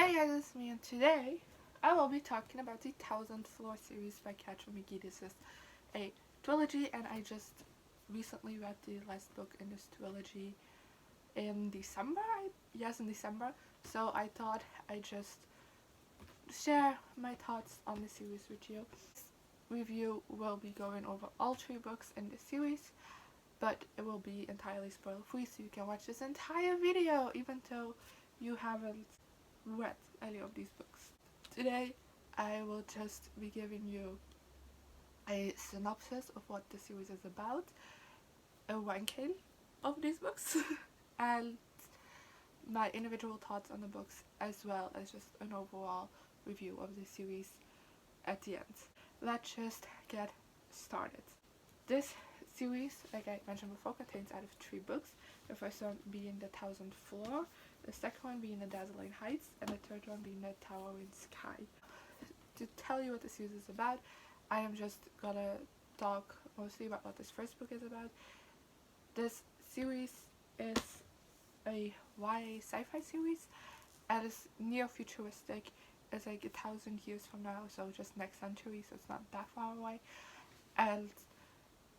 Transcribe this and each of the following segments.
Hey guys, it's me, and today I will be talking about the Thousandth Floor series by Katherine McGee. This is a trilogy, and I just recently read the last book in this trilogy in December. Yes, in December. So I thought I'd just share my thoughts on the series with you. This review will be going over all 3 books in the series, but it will be entirely spoiler free, so you can watch this entire video even though you haven't read any of these books. Today I will just be giving you a synopsis of what the series is about, a ranking of these books, and my individual thoughts on the books, as well as just an overall review of the series at the end. Let's just get started. This series, like I mentioned before, contains out of 3 books. The first one being The Thousandth Floor, the second one being The Dazzling Heights, and the third one being The Towering Sky. To tell you what the series is about, I am just gonna talk mostly about what this first book is about. This series is a YA sci-fi series, and it's near futuristic. It's like 1,000 years from now, so just next century, so it's not that far away. And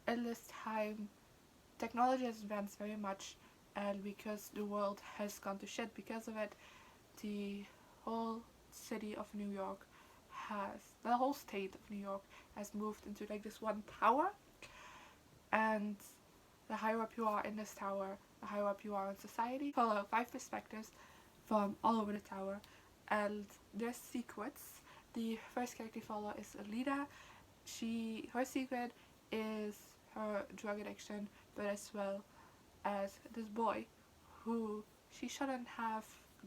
in this time, technology has advanced very much, and because the world has gone to shit because of it, the whole city of New York the whole state of New York has moved into like this one tower, and the higher up you are in this tower, the higher up you are in society. Follow 5 perspectives from all over the tower, and their secrets. The first character you follow is LEDA. Her secret is her drug addiction, but as well as this boy who she shouldn't have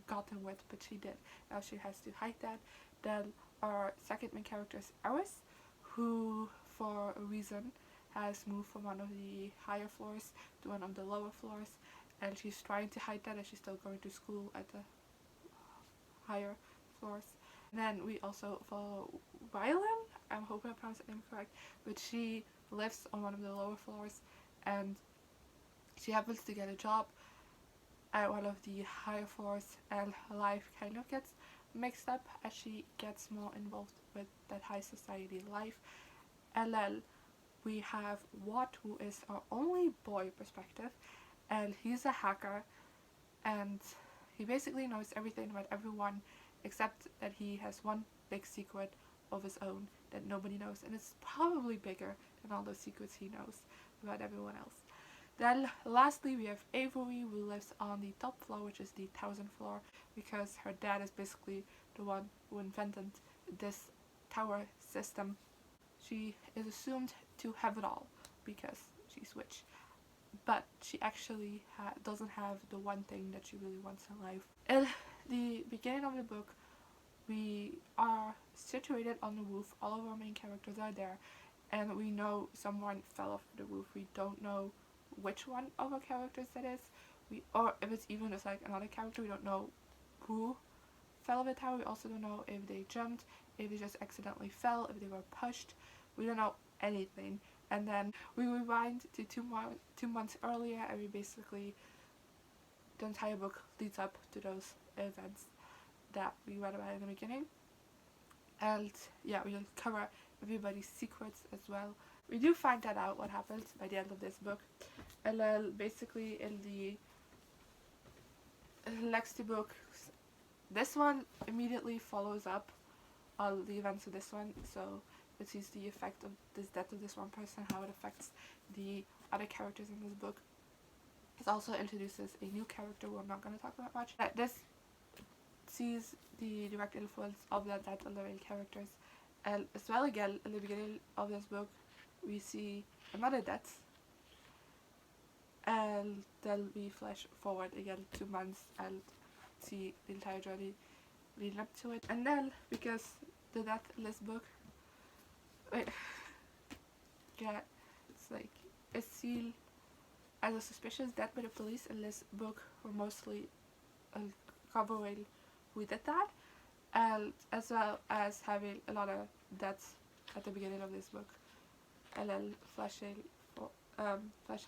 gotten with, but she did. Now she has to hide that. Then our second main character is Eris, who for a reason has moved from one of the higher floors to one of the lower floors, and she's trying to hide that, and she's still going to school at the higher floors. And then we also follow RYLIN. I hope I pronounced it name correct, but she lives on one of the lower floors, and she happens to get a job at one of the higher floors, and her life kind of gets mixed up as she gets more involved with that high society life. And then we have Watt, who is our only boy perspective, and he's a hacker, and he basically knows everything about everyone, except that he has one big secret of his own that nobody knows, and it's probably bigger than all the secrets he knows about everyone else. Then lastly we have Avery, who lives on the top floor, which is the 1000th floor, because her dad is basically the one who invented this tower system. She is assumed to have it all because she's witch, but she actually doesn't have the one thing that she really wants in life. In the beginning of the book, we are situated on the roof. All of our main characters are there, and we know someone fell off the roof. We don't know which one of our characters that is, or if it's even just like another character. We don't know who fell off the tower. We also don't know if they jumped, if they just accidentally fell, if they were pushed. We don't know anything. And then we rewind to 2 months earlier, and we basically, the entire book leads up to those events that we read about in the beginning. And yeah, we'll cover everybody's secrets as well. We do find that out what happens by the end of this book. And then basically in the next 2 books, this one immediately follows up on the events of this one, so it sees the effect of this death of this one person, how it affects the other characters in this book. It also introduces a new character who I'm not going to talk about much. This sees the direct influence of the death of the main characters, and as well again in the beginning of this book we see another death, and then we flash forward again 2 months and see the entire journey leading up to it. And then, because the death in this book it's seen as a suspicious death by the police in this book, we're mostly uncovering who did that, and as well as having a lot of deaths at the beginning of this book, and then flashing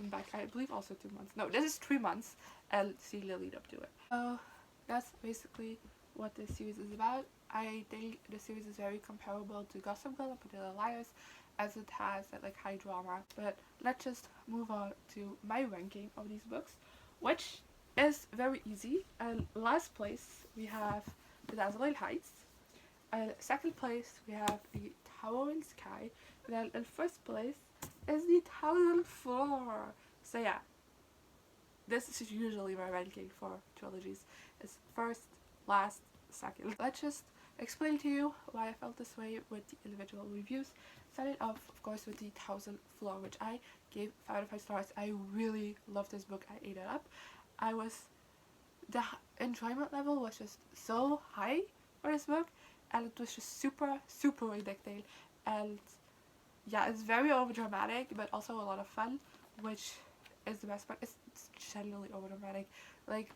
back, I believe also 2 months. No, this is 3 months, and see the lead up to it. So that's basically what this series is about. I think the series is very comparable to Gossip Girl and Pretty Little Liars, as it has that like high drama. But let's just move on to my ranking of these books, which is very easy. Last place we have The Dazzling Heights. Second place we have The Towering Sky. And then in first place is The Thousandth Floor. So yeah, this is usually my ranking for trilogies. It's first, last, second. Let's just explain to you why I felt this way with the individual reviews. Started off, of course, with The Thousandth Floor, which I gave 5 out of 5 stars. I really loved this book. I ate it up. The enjoyment level was just so high for this book, and it was just super, super addicting. And yeah, it's very overdramatic, but also a lot of fun, which is the best part. It's generally overdramatic. Like,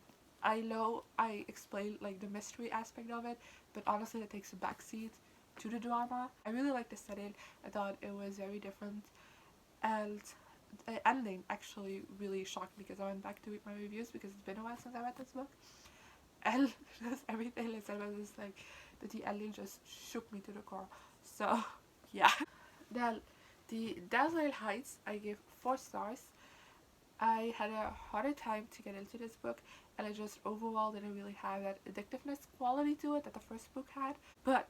I know I explained like the mystery aspect of it, but honestly it takes a backseat to the drama. I really liked the setting. I thought it was very different, and the ending actually really shocked me because I went back to read my reviews because it's been a while since I read this book, and just everything I said was just like that the ending just shook me to the core. So yeah. Then The Dazzling Heights I gave 4 stars. I had a harder time to get into this book, and I just overall didn't really have that addictiveness quality to it that the first book had, but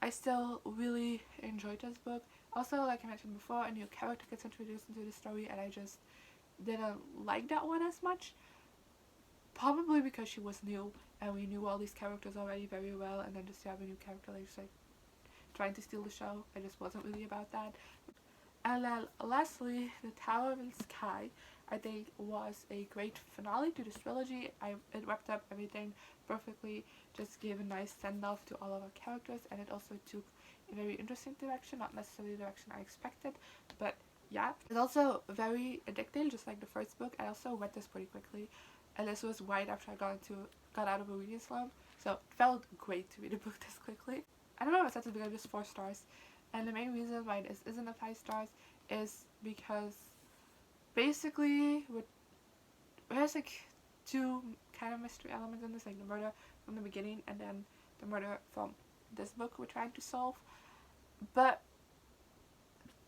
I still really enjoyed this book. Also, like I mentioned before, a new character gets introduced into the story, and I just didn't like that one as much, probably because she was new and we knew all these characters already very well, and then just to have a new character like just like trying to steal the show, I just wasn't really about that. And then lastly, The Towering Sky I think was a great finale to this trilogy. It wrapped up everything perfectly, just gave a nice send-off to all of our characters, and it also took a very interesting direction, not necessarily the direction I expected, but yeah. It's also very addicting, just like the first book. I also read this pretty quickly, and this was right after I got out of a reading slump, so it felt great to read a book this quickly. I don't know if I said this because just 4 stars. And the main reason why this isn't a 5 stars is because basically there's like 2 kind of mystery elements in this, like the murder from the beginning and then the murder from this book we're trying to solve. But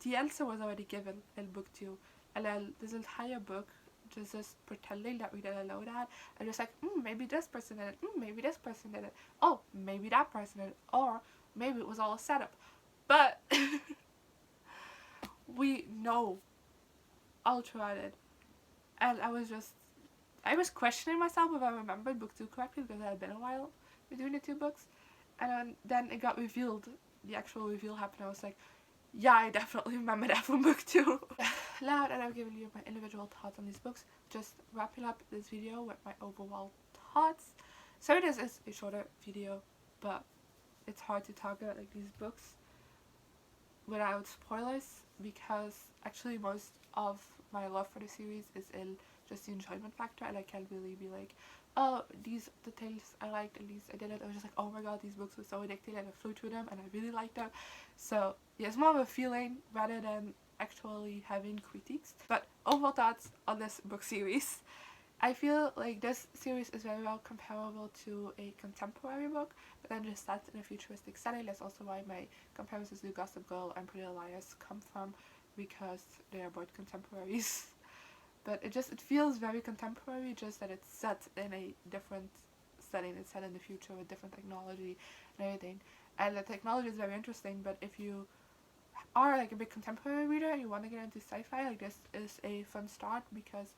the answer was already given in book 2, and then this entire book just pretending that we didn't know that, and just like, maybe this person did it, maybe this person did it, oh, maybe that person did it, or maybe it was all a setup. But we know all throughout it, and I was questioning myself if I remembered book 2 correctly because it had been a while between the 2 books, and then it got revealed, the actual reveal happened. I was like, yeah, I definitely remember that from book 2. Now that I've given you my individual thoughts on these books, just wrapping up this video with my overall thoughts. Sorry this is a shorter video, but it's hard to talk about like these books without spoilers, because actually most of my love for the series is in just the enjoyment factor, and I can't really be like, oh, these the things I liked and these I didn't. I was just like, oh my god, these books were so addicting, and I flew through them and I really liked them. So yeah, it's more of a feeling rather than actually having critiques. But overall thoughts on this book series. I feel like this series is very well comparable to a contemporary book, but then just set in a futuristic setting. That's also why my comparisons to Gossip Girl and Pretty Little Liars come from, because they are both contemporaries. But it feels very contemporary, just that it's set in a different setting. It's set in the future with different technology and everything. And the technology is very interesting, but if you are like a big contemporary reader and you want to get into sci-fi, like this is a fun start, because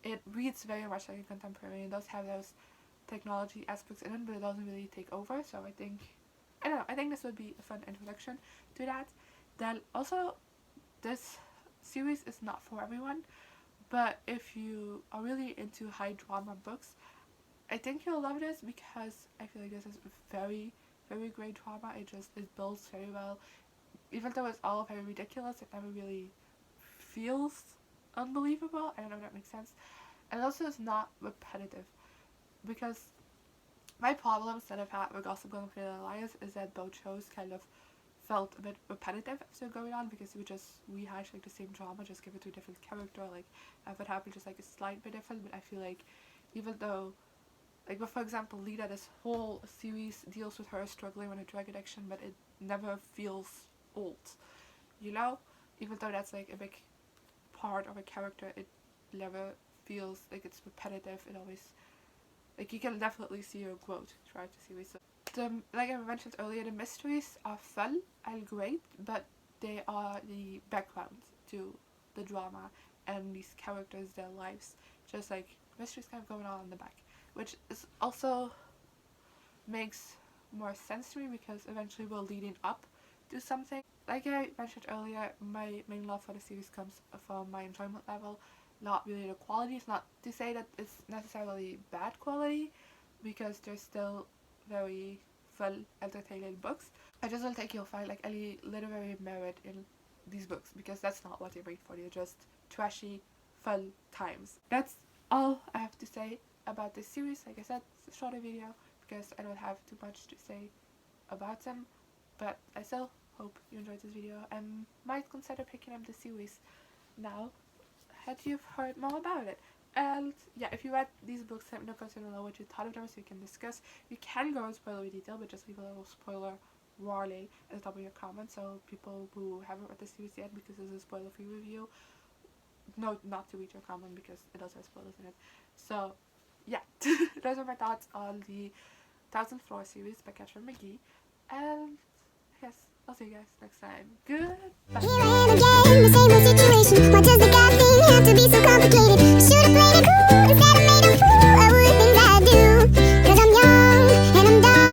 it reads very much like a contemporary. It does have those technology aspects in it, but it doesn't really take over. So I think this would be a fun introduction to that. Then also, this series is not for everyone, but if you are really into high drama books, I think you'll love this, because I feel like this is very, very great drama. It builds very well. Even though it's all very ridiculous, it never really feels unbelievable. I don't know if that makes sense. And also it's not repetitive, because my problems that I've had with Gossip Girl and Pretty Little Liars is that both shows kind of felt a bit repetitive as they're going on, because we just rehash like the same drama, just give it to a different character. Like if it happened just like a slight bit different, but I feel like even though Like, but for example, LEDA, this whole series deals with her struggling with a drug addiction, but it never feels old, you know? Even though that's like a big part of a character, it never feels like it's repetitive. It always, like, you can definitely see her growth throughout the series. So like I mentioned earlier, the mysteries are fun and great, but they are the background to the drama and these characters, their lives. Just like mysteries kind of going on in the back, which is also makes more sense to me because eventually we're leading up to something. Like I mentioned earlier, my main love for the series comes from my enjoyment level, not really the quality. It's not to say that it's necessarily bad quality, because there's still very fun, entertaining books. I just don't think you'll find like any literary merit in these books, because that's not what they're made for. They're just trashy, fun times. That's all I have to say about this series. Like I said, it's a shorter video because I don't have too much to say about them, but I still hope you enjoyed this video and might consider picking up the series now that you've heard more about it. And yeah, if you read these books, let me know below what you thought of them so we can discuss. You can go in spoilery detail, but just leave a little spoiler warning at the top of your comments so people who haven't read the series yet, because this is a spoiler-free review, know not to read your comment because it does have spoilers in it. So yeah, those are my thoughts on the Thousandth Floor series by Katherine McGee, and yes, I'll see you guys next time. Goodbye.